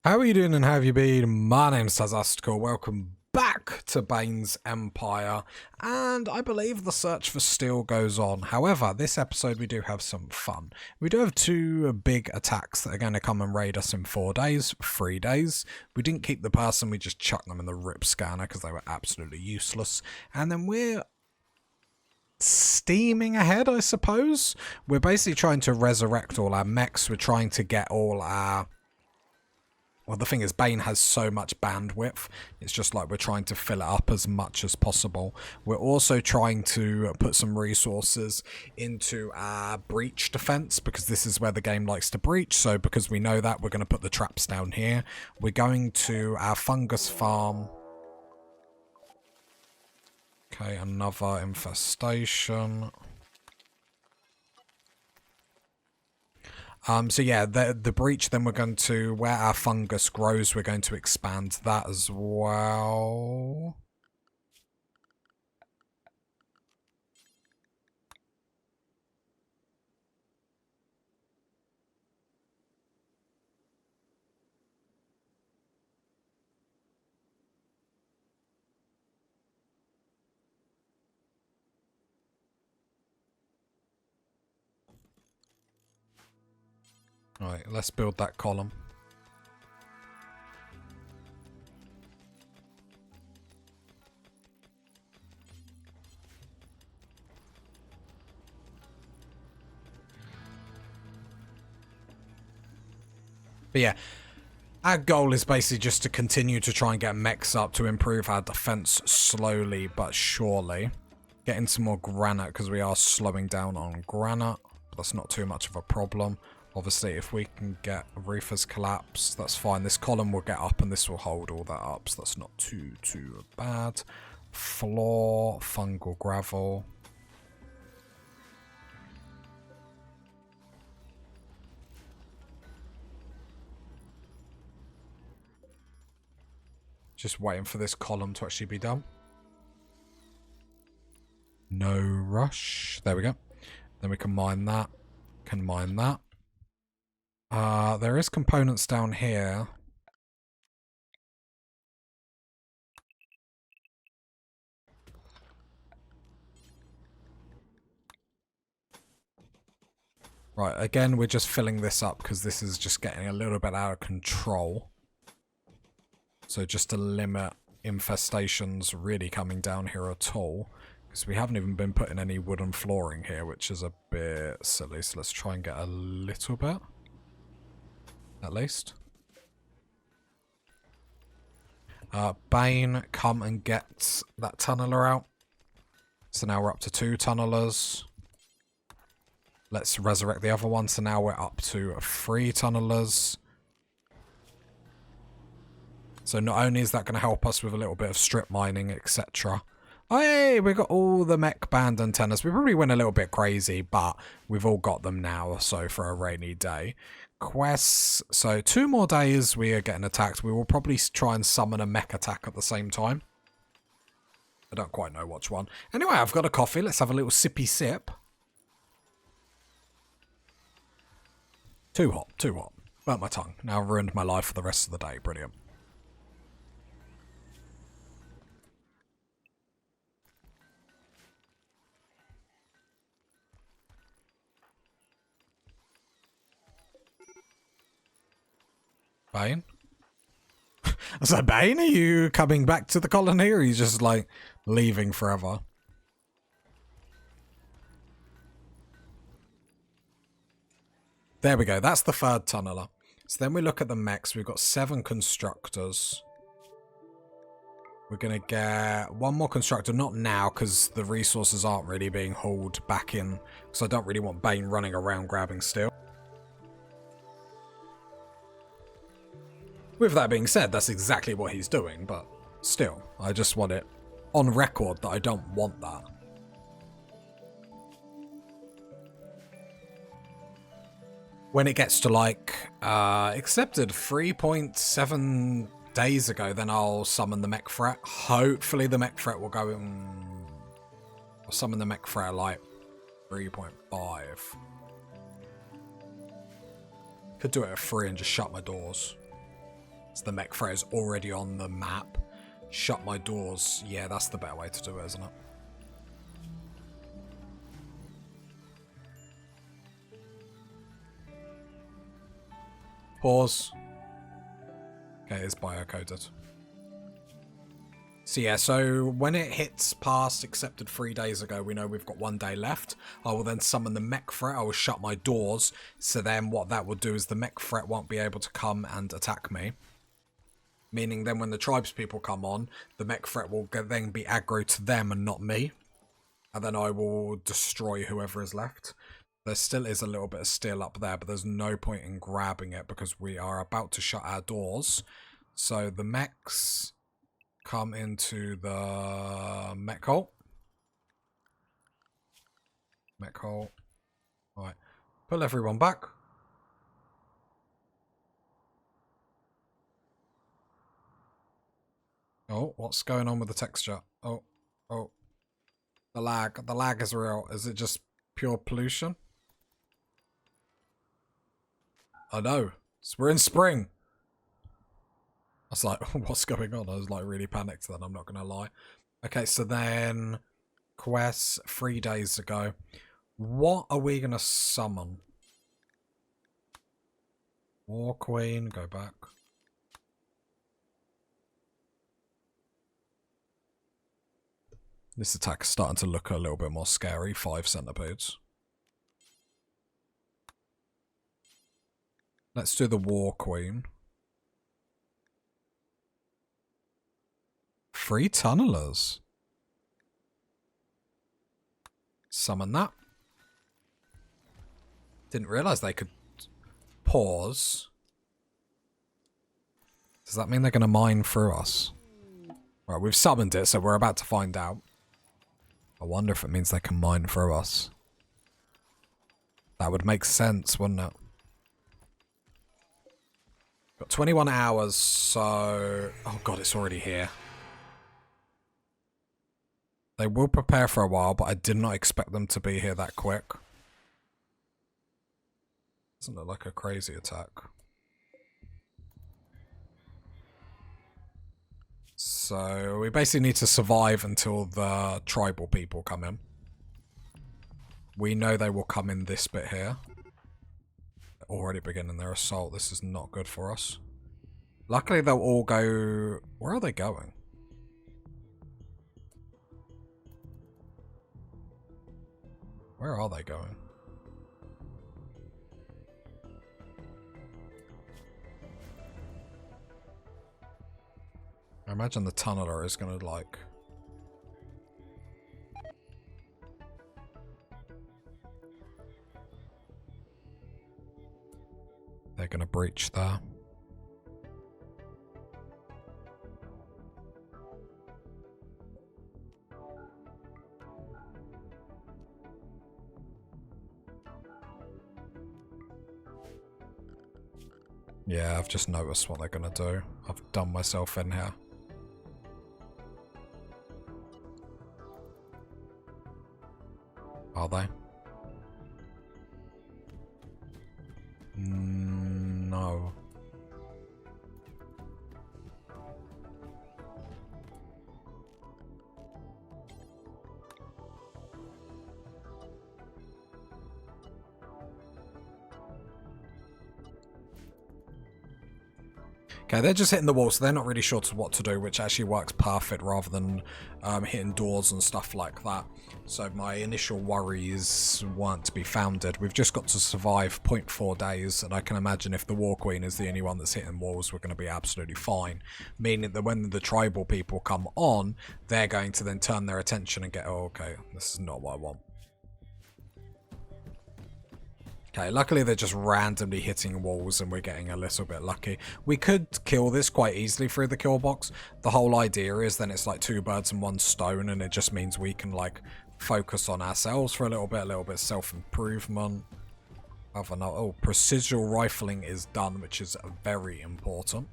How are you doing and how have you been? My name's Tazastical. Welcome back to Bane's Empire, and I believe the search for steel goes on. However, this episode we do have some fun. We do have two big attacks that are going to come and raid us in 4 days, 3 days. We didn't keep the person, we just chucked them in the rip scanner because they were absolutely useless. And then we're steaming ahead, I suppose. We're basically trying to resurrect all our mechs. We're trying to get all our... Well, the thing is, Bane has so much bandwidth, it's just like we're trying to fill it up as much as possible. We're also trying to put some resources into our breach defense, because this is where the game likes to breach, so because we know that, we're going to put the traps down here. We're going to our fungus farm. Okay, another infestation. So yeah, the breach, then we're going to, where our fungus grows, we're going to expand that as well. Alright, let's build that column. But yeah, our goal is basically just to continue to try and get mechs up to improve our defense slowly but surely. Getting some more granite because we are slowing down on granite. But that's not too much of a problem. Obviously, if we can get Reefer's collapse, that's fine. This column will get up and this will hold all that up, so that's not too bad. Floor, fungal gravel. Just waiting for this column to actually be done. No rush. There we go. Then we can mine that. Can mine that. There is components down here. Right, again, we're just filling this up because this is just getting a little bit out of control. So just to limit infestations really coming down here at all. Because we haven't even been putting any wooden flooring here, which is a bit silly. So let's try and get a little bit. At least. Bane, come and get that tunneler out. So now we're up to 2 tunnelers. Let's resurrect the other one. So now we're up to 3 tunnelers. So not only is that going to help us with a little bit of strip mining, etc. Hey, we got all the mech band antennas. We probably went a little bit crazy, but we've all got them now. So for a rainy day. Quests. So 2 more days we are getting attacked. We will probably try and summon a mech attack at the same time. I don't quite know which one. Anyway, I've got a coffee. Let's have a little sippy sip. Too hot, too hot. Burnt my tongue. Now I've ruined my life for the rest of the day. Brilliant. Bane? So Bane, are you coming back to the colony or are you just like leaving forever? There we go, that's the 3rd tunneler. So then we look at the mechs, we've got 7 constructors. We're going to get 1 more constructor, not now because the resources aren't really being hauled back in. Because I don't really want Bane running around grabbing steel. With that being said, that's exactly what he's doing, but still, I just want it on record that I don't want that. When it gets to like, accepted 3.7 days ago, then I'll summon the mech threat. Hopefully the mech threat will go in... I'll summon the mech threat like 3.5. Could do it at 3 and just shut my doors. So the mech threat is already on the map. Shut my doors. Yeah, that's the better way to do it, isn't it? Pause. Okay, it's biocoded. So yeah, so when it hits past accepted 3 days ago, we know we've got 1 day left. I will then summon the mech threat. I will shut my doors. So then what that will do is the mech threat won't be able to come and attack me. Meaning then when the tribes people come on, the mech threat will then be aggro to them and not me. And then I will destroy whoever is left. There still is a little bit of steel up there, but there's no point in grabbing it because we are about to shut our doors. So the mechs come into the mech hole. Mech hole. Right. Pull everyone back. Oh, what's going on with the texture? Oh. The lag is real. Is it just pure pollution? I know. We're in spring. I was like, what's going on? I was like really panicked then, I'm not going to lie. Okay, so then quests 3 days ago. What are we going to summon? War Queen, go back. This attack is starting to look a little bit more scary. 5 centipedes. Let's do the War Queen. 3 tunnelers. Summon that. Didn't realise they could pause. Does that mean they're going to mine through us? Right, we've summoned it, so we're about to find out. I wonder if it means they can mine through us. That would make sense, wouldn't it? Got 21 hours, so... Oh god, it's already here. They will prepare for a while, but I did not expect them to be here that quick. Doesn't look like a crazy attack. So we basically need to survive until the tribal people come in. We know they will come in this bit here. They're already beginning their assault. This is not good for us. Luckily they'll all go... Where are they going? Where are they going? I imagine the tunneler is going to, like... They're going to breach there. Yeah, I've just noticed what they're going to do. I've done myself in here. Are they? No. Okay, they're just hitting the wall, so they're not really sure what to do, which actually works perfect rather than hitting doors and stuff like that. So my initial worries weren't to be founded. We've just got to survive 0.4 days, and I can imagine if the War Queen is the only one that's hitting walls, we're going to be absolutely fine. Meaning that when the tribal people come on, they're going to then turn their attention and get, oh, okay, this is not what I want. Okay, luckily they're just randomly hitting walls and we're getting a little bit lucky. We could kill this quite easily through the kill box. The whole idea is then it's like 2 birds and 1 stone, and it just means we can like focus on ourselves for a little bit self-improvement. Oh, precision rifling is done, which is very important.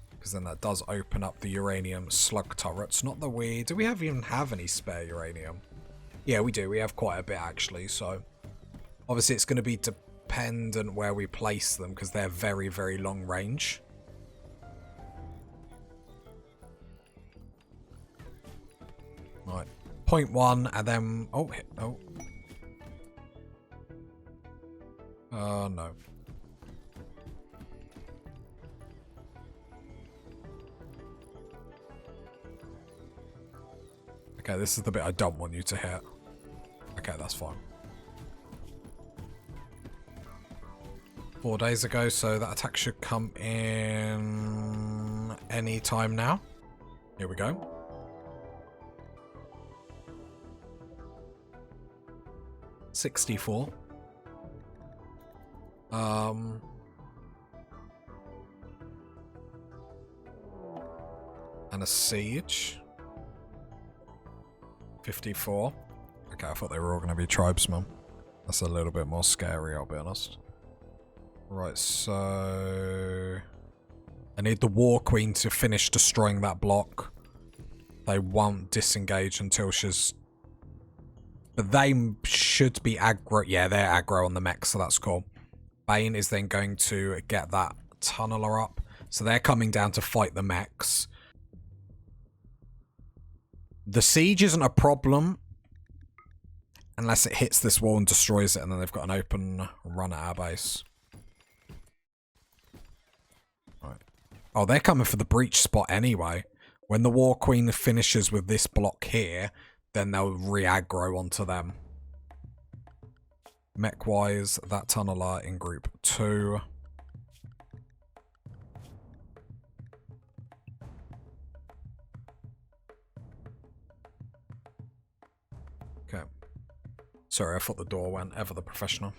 Because then that does open up the uranium slug turrets. Not that we... Do we even have any spare uranium? Yeah, we do. We have quite a bit actually, so... Obviously, it's going to be dependent where we place them because they're very, very long range. Right. 0.1 and then... Oh, hit. Oh. No. Okay, this is the bit I don't want you to hit. Okay, that's fine. 4 days ago, so that attack should come in any time now. Here we go. $64. And a siege. 54. Okay, I thought they were all going to be tribesmen. That's a little bit more scary, I'll be honest. Right, so... I need the War Queen to finish destroying that block. They won't disengage until she's... But they should be aggro... Yeah, they're aggro on the mech, so that's cool. Bane is then going to get that tunneler up. So they're coming down to fight the mechs. The siege isn't a problem unless it hits this wall and destroys it, and then they've got an open run at our base. Right. Oh, they're coming for the breach spot anyway. When the War Queen finishes with this block here, then they'll re-aggro onto them. Mech-wise, that tunneler in group 2. Okay. Sorry, I thought the door went. Ever the professional.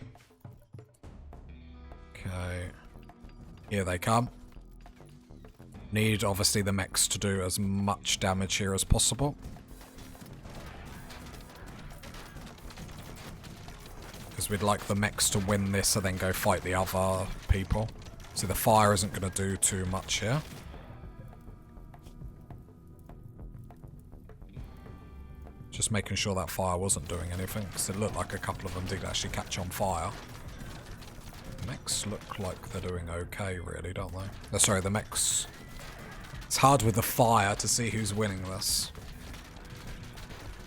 Okay. Here they come. Need, obviously, the mechs to do as much damage here as possible. Because we'd like the mechs to win this and then go fight the other people. So the fire isn't going to do too much here. Just making sure that fire wasn't doing anything, because it looked like a couple of them did actually catch on fire. The mechs look like they're doing okay, really, don't they? Oh, sorry, the mechs... It's hard with the fire to see who's winning this.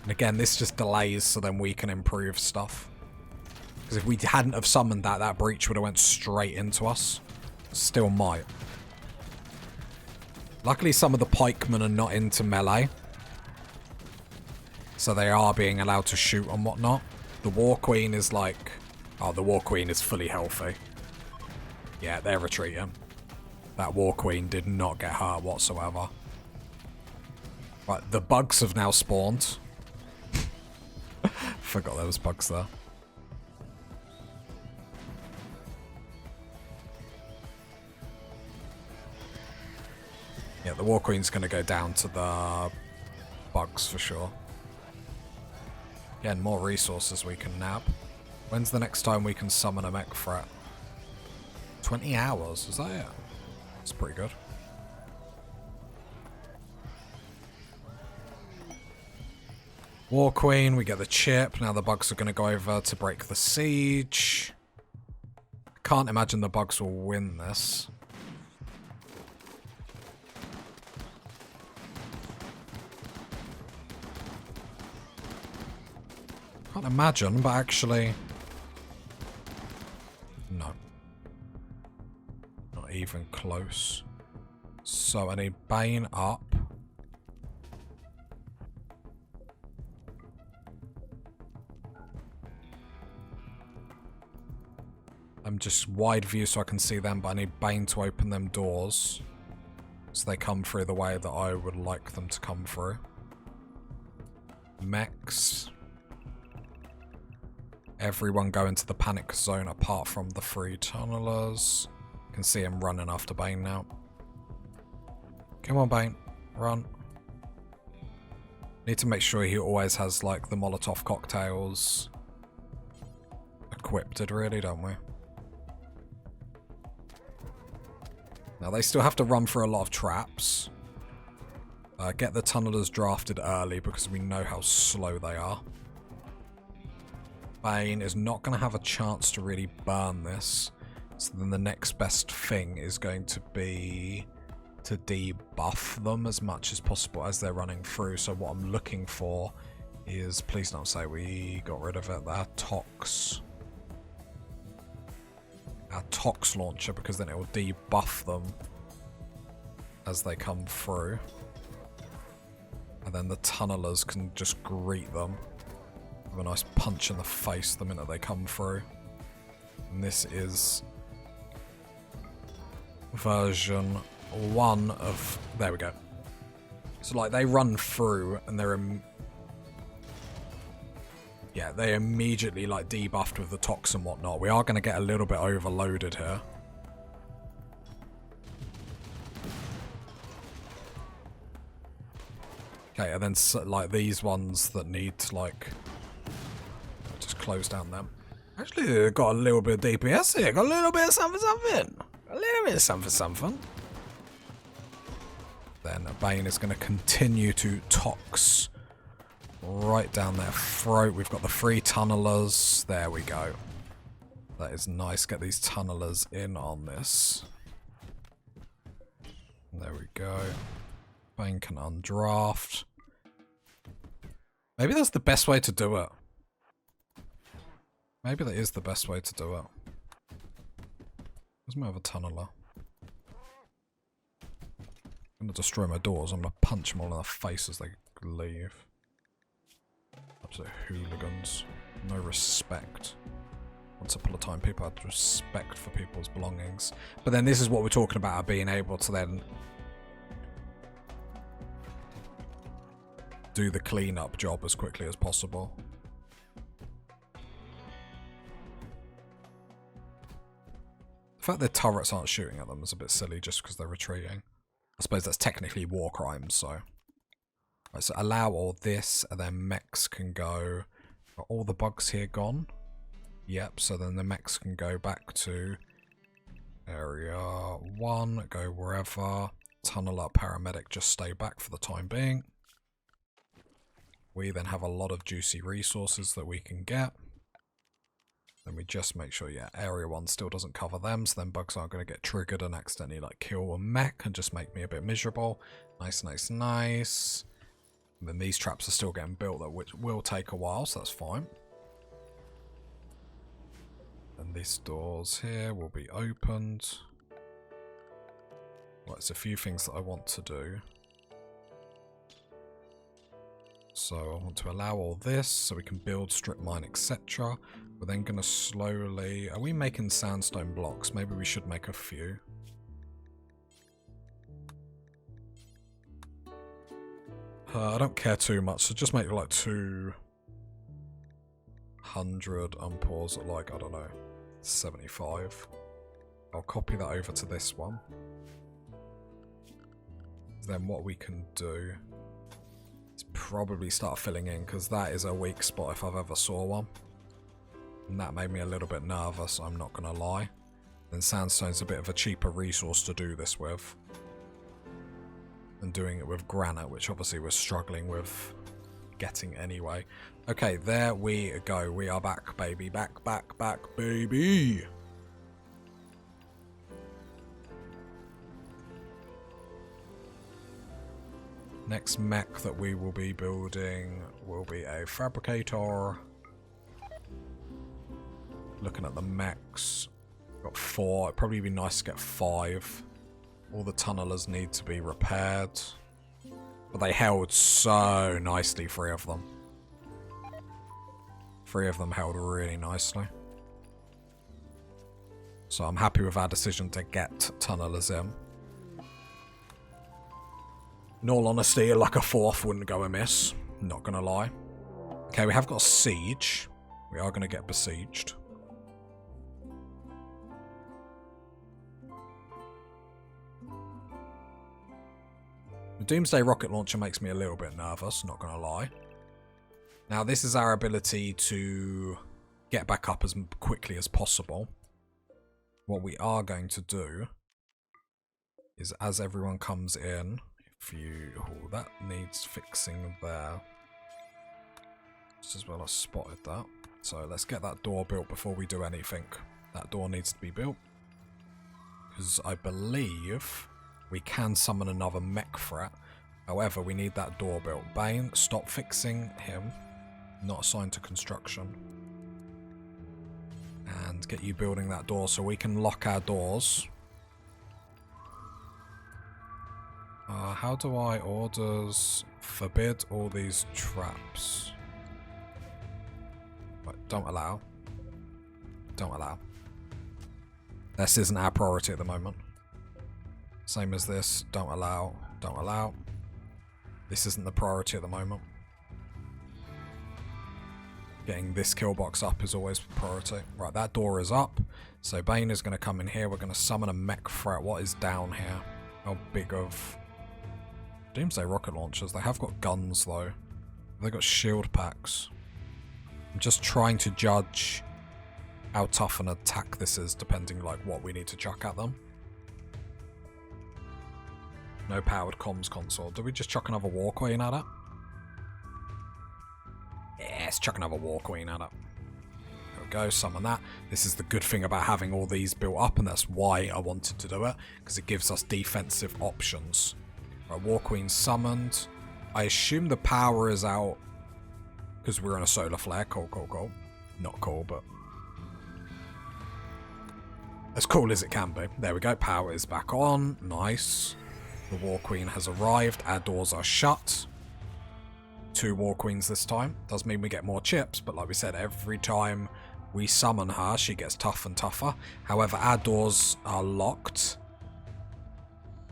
And again, this just delays so then we can improve stuff. Because if we hadn't have summoned that, that breach would have went straight into us. Still might. Luckily, some of the pikemen are not into melee. So they are being allowed to shoot and whatnot. The War Queen is like... Oh, the War Queen is fully healthy. Yeah, they're retreating. That War Queen did not get hurt whatsoever. Right, the bugs have now spawned. Forgot there was bugs there. Yeah, the War Queen's going to go down to the bugs for sure. Again, more resources we can nab. When's the next time we can summon a mech threat? 20 hours, is that it? That's pretty good. War Queen, we get the chip. Now the bugs are going to go over to break the siege. Can't imagine the bugs will win this. Can't imagine, but actually... No. Not even close. So I need Bane up. I'm just wide view so I can see them, but I need Bane to open them doors. So they come through the way that I would like them to come through. Mechs. Everyone go into the panic zone apart from the 3 tunnelers. You can see him running after Bane now. Come on, Bane. Run. Need to make sure he always has, like, the Molotov cocktails equipped, really, don't we? Now, they still have to run through a lot of traps. Get the tunnelers drafted early because we know how slow they are. Bane is not going to have a chance to really burn this. So then the next best thing is going to be to debuff them as much as possible as they're running through. So what I'm looking for is, please don't say we got rid of it, our tox launcher, because then it will debuff them as they come through. And then the tunnelers can just greet them with a nice punch in the face the minute they come through. And this is version 1 of... There we go. So, like, they run through and they're... Yeah, they immediately, like, debuffed with the tox and whatnot. We are going to get a little bit overloaded here. Okay, and then, so, like, these ones that need to, like... Just close down them. Actually, they've got a little bit of DPS here. Got a little bit of something. A little bit of something. Then Bane is going to continue to tox right down their throat. We've got the 3 tunnelers. There we go. That is nice. Get these tunnelers in on this. There we go. Bane can undraft. Maybe that's the best way to do it. Maybe that is the best way to do it. Where's my other tunneler? I'm going to destroy my doors. I'm going to punch them all in the face as they leave. Absolute hooligans. No respect. Once upon a time, people had respect for people's belongings. But then this is what we're talking about, being able to then do the cleanup job as quickly as possible. The fact that turrets aren't shooting at them is a bit silly just because they're retreating. I suppose that's technically war crimes, so... Right, so allow all this, and then mechs can go... Are all the bugs here gone? Yep, so then the mechs can go back to area 1, go wherever. Tunneler, paramedic, just stay back for the time being. We then have a lot of juicy resources that we can get. Then we just make sure, yeah, area 1 still doesn't cover them, so then bugs aren't going to get triggered and accidentally, like, kill a mech and just make me a bit miserable. Nice, nice, nice. And then these traps are still getting built, though, which will take a while, so that's fine. And these doors here will be opened. Right, there's a few things that I want to do. So I want to allow all this so we can build, strip mine, etc. We're then going to slowly... Are we making sandstone blocks? Maybe we should make a few. I don't care too much, so just make like 200 unpours at like, I don't know, 75. I'll copy that over to this one. Then what we can do is probably start filling in, because that is a weak spot if I've ever saw one. And that made me a little bit nervous, I'm not going to lie. Then sandstone's a bit of a cheaper resource to do this with than doing it with granite, which obviously we're struggling with getting anyway. Okay, there we go. We are back, baby. Back, baby. Next mech that we will be building will be a fabricator. Looking at the mechs, got 4. It'd probably be nice to get 5. All the tunnelers need to be repaired. But they held so nicely, 3 of them. 3 of them held really nicely. So I'm happy with our decision to get tunnelers in. In all honesty, like a 4th wouldn't go amiss. Not gonna lie. Okay, we have got a siege. We are gonna get besieged. The Doomsday rocket launcher makes me a little bit nervous, not gonna lie. Now, this is our ability to get back up as quickly as possible. What we are going to do is, as everyone comes in, if you... Oh, that needs fixing there. Just as well I spotted that. So let's get that door built before we do anything. That door needs to be built. Because I believe we can summon another mech threat. However, we need that door built. Bane, stop fixing him. Not assigned to construction. And get you building that door so we can lock our doors. How do I orders forbid all these traps? Wait, don't allow. Don't allow. This isn't our priority at the moment. Same as this. Don't allow. Don't allow. This isn't the priority at the moment. Getting this kill box up is always priority. Right, that door is up. So Bane is going to come in here. We're going to summon a mech threat. What is down here? How big of... Doomsday rocket launchers. They have got guns though. They've got shield packs. I'm just trying to judge how tough an attack this is, depending like what we need to chuck at them. No powered comms console. Do we just chuck another War Queen at it? Yeah, let's chuck another War Queen at it. There we go, summon that. This is the good thing about having all these built up, and that's why I wanted to do it, because it gives us defensive options. Right, War Queen summoned. I assume the power is out because we're in a solar flare. Cool, cool, cool. Not cool, but as cool as it can be. There we go. Power is back on. Nice. The War Queen has arrived. Our doors are shut. 2 War Queens this time. Does mean we get more chips, but like we said, every time we summon her, she gets tougher and tougher. However, our doors are locked,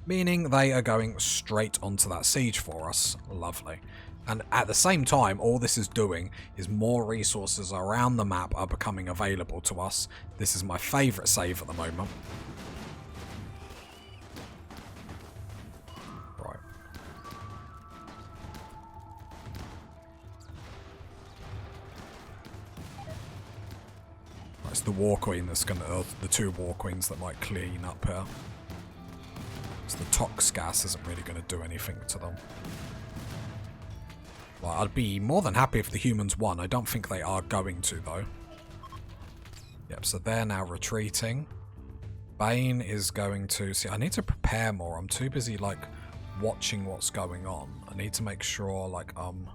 meaning they are going straight onto that siege for us. Lovely. And at the same time, all this is doing is more resources around the map are becoming available to us. This is my favourite save at the moment. Right. It's the War Queen that's going to... the 2 War Queens that might clean up here. The tox gas isn't really going to do anything to them. Well, I'd be more than happy if the humans won. I don't think they are going to, though. Yep, so they're now retreating. Bane is going to... See, I need to prepare more. I'm too busy, like, watching what's going on. I need to make sure, like, I'm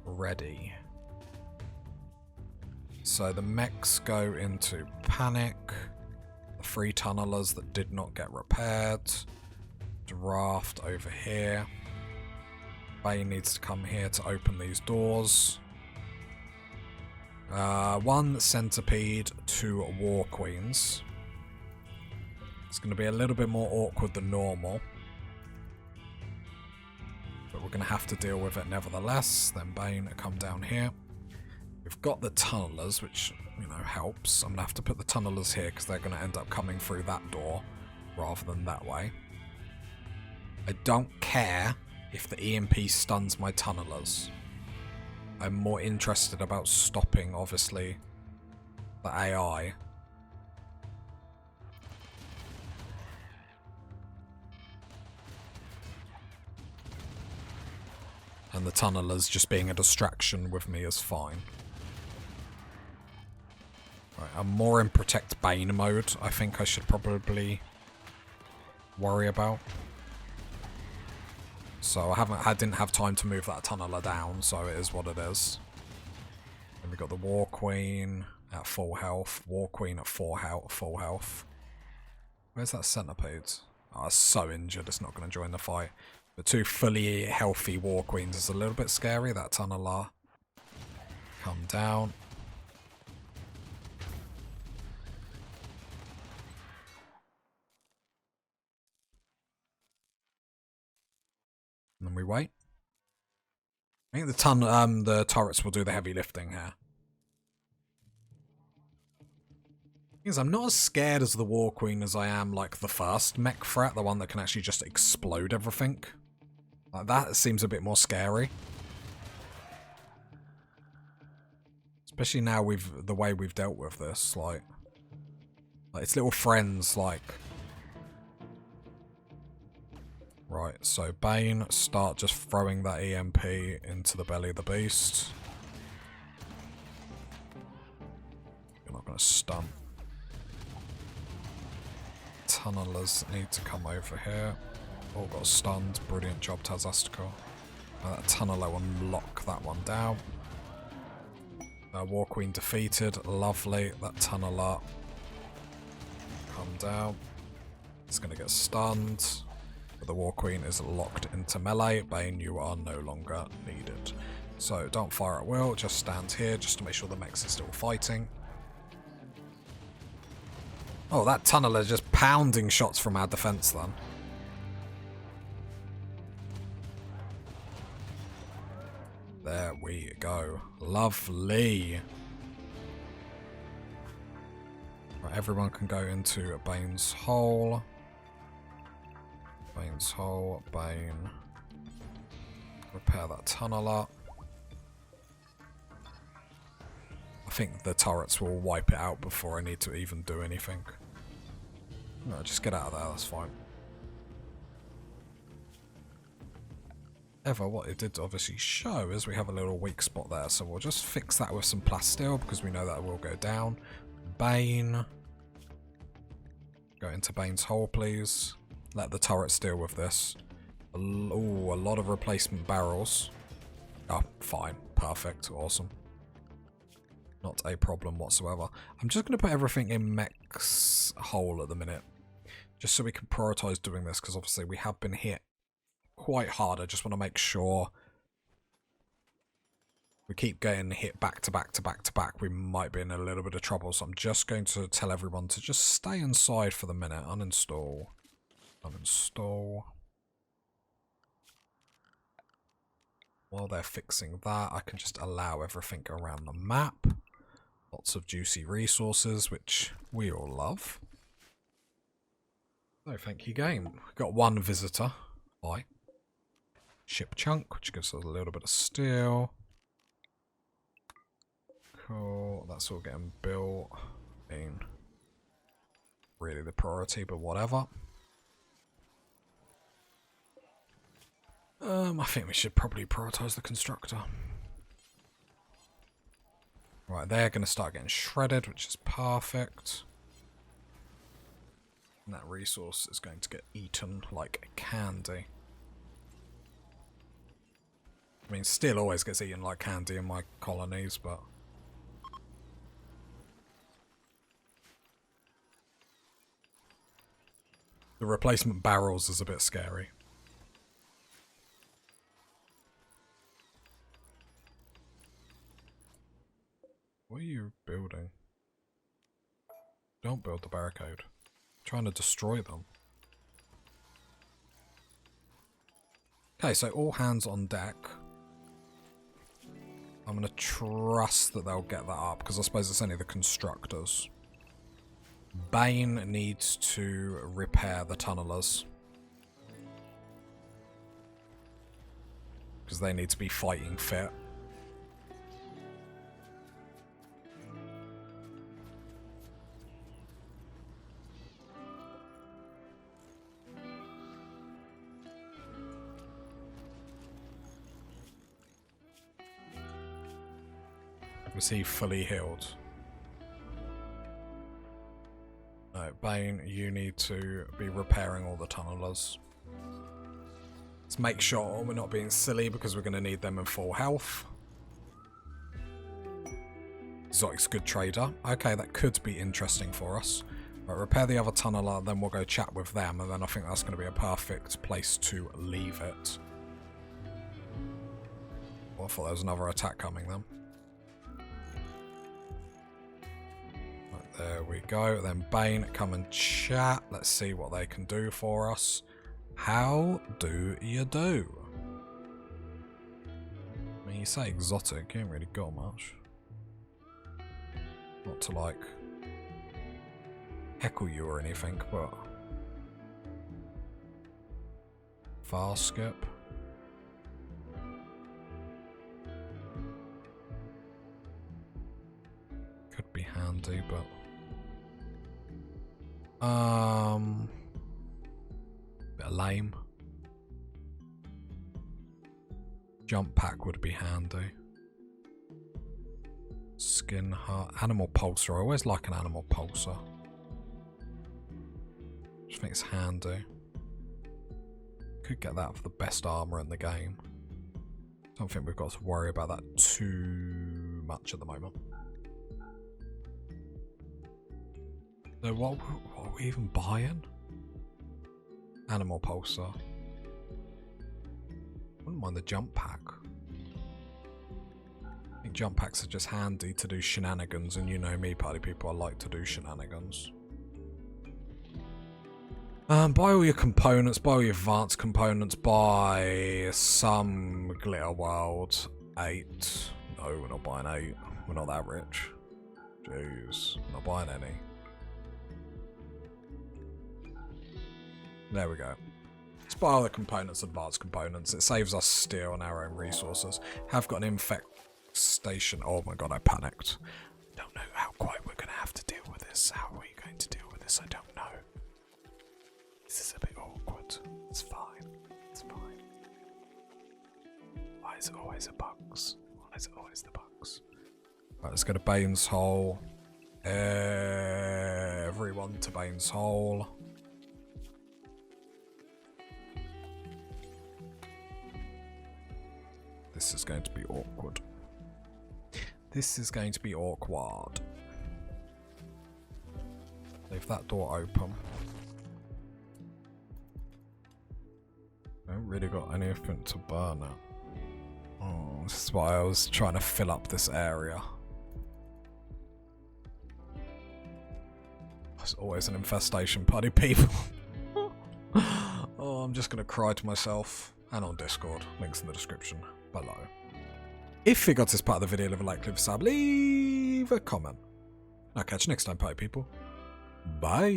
ready. So the mechs go into panic. 3 tunnelers that did not get repaired. Draft over here. Bane needs to come here to open these doors. 1 centipede, 2 War Queens. It's going to be a little bit more awkward than normal, but we're going to have to deal with it nevertheless. Then Bane come down here. We've got the tunnelers, which, you know, helps. I'm going to have to put the tunnelers here because they're going to end up coming through that door rather than that way. I don't care if the EMP stuns my tunnelers. I'm more interested about stopping, obviously, the AI. And the tunnelers just being a distraction with me is fine. Right, I'm more in Protect Bane mode. I think I should probably worry about. So I didn't have time to move that tunneler down, so it is what it is. Then we got the War Queen at full health, War Queen at full health. Where's that centipede? Oh, it's so injured, it's not going to join the fight. The 2 fully healthy War Queens is a little bit scary. That tunneler come down. And then we wait. I think the turrets will do the heavy lifting here. Because I'm not as scared as the War Queen as I am like the first mech threat, the one that can actually just explode everything. Like that seems a bit more scary. Especially now with the way we've dealt with this, like its little friends, like. Right, so Bane, start just throwing that EMP into the belly of the beast. You're not going to stun. tunnelers need to come over here. All got stunned. Brilliant job, Tazastical. That tunneler will lock that one down. War Queen defeated. Lovely. That tunneler come down. It's going to get stunned. But the War Queen is locked into melee. Bane, you are no longer needed. So don't fire at will. Just stand here just to make sure the mechs are still fighting. Oh, that tunneler is just pounding shots from our defense then. There we go. Lovely. Right, everyone can go into Bane's hole. Bane's hole. Bane. Repair that tunneler. I think the turrets will wipe it out before I need to even do anything. No, just get out of there, that's fine. However, what it did obviously show is we have a little weak spot there, so we'll just fix that with some plasteel because we know that it will go down. Bane. Go into Bane's hole, please. Let the turrets deal with this. Ooh, a lot of replacement barrels. Oh, fine. Perfect. Awesome. Not a problem whatsoever. I'm just going to put everything in mech's hole at the minute. Just so we can prioritise doing this, because obviously we have been hit quite hard. I just want to make sure we keep getting hit back to back to back to back. We might be in a little bit of trouble, so I'm just going to tell everyone to just stay inside for the minute. Uninstall. Uninstall. While they're fixing that, I can just allow everything around the map. Lots of juicy resources, which we all love. No, thank you, game. We've got one visitor. Bye. Ship chunk, which gives us a little bit of steel. Cool. That's all getting built. Ain't really the priority, but whatever. I think we should probably prioritise the constructor. Right, they're going to start getting shredded, which is perfect. And that resource is going to get eaten like candy. I mean, steel always gets eaten like candy in my colonies, but... the replacement barrels is a bit scary. What are you building? Don't build the barricade. I'm trying to destroy them. Okay, so all hands on deck. I'm going to trust that they'll get that up, because I suppose it's only the constructors. Bane needs to repair the tunnelers. Because they need to be fighting fit. Was he fully healed? No, Bane, you need to be repairing all the tunnelers. Let's make sure we're not being silly because we're going to need them in full health. Exotic's good trader. Okay, that could be interesting for us. Right, repair the other tunneler, then we'll go chat with them, and then I think that's going to be a perfect place to leave it. Well, I thought there was another attack coming then. There we go. Then Bane, come and chat. Let's see what they can do for us. How do you do? I mean, you say exotic, you ain't really got much. Not to, like, heckle you or anything, but... fast skip. Could be handy, but... bit lame. Jump pack would be handy. Skin heart. Animal pulsar. I always like an animal pulsar. Which I think it's handy. Could get that for the best armor in the game. Don't think we've got to worry about that too much at the moment. So what are we even buying? Animal pulsar. Wouldn't mind the jump pack. I think jump packs are just handy to do shenanigans, and you know me, party people, I like to do shenanigans. Buy all your components, buy all your advanced components, buy some Glitter World 8. No, we're not buying 8. We're not that rich. Jeez, we're not buying any. There we go. Let's buy all the components, advanced components. It saves us steel and our own resources. Have got an infestation. Oh my god, I panicked. Don't know how quite we're going to have to deal with this. How are we going to deal with this? I don't know. This is a bit awkward. It's fine. It's fine. Why is it always the bugs? Why is it always the bugs? Right, let's go to Bane's Hole. Everyone to Bane's Hole. This is going to be awkward. This is going to be awkward. Leave that door open. I haven't really got anything to burn it. Oh, this is why I was trying to fill up this area. There's always an infestation, party people. Oh, I'm just going to cry to myself. And on Discord. Links in the description below. If you got this part of the video, leave a like, leave a sub, leave a comment. I'll catch you next time, party people. Bye.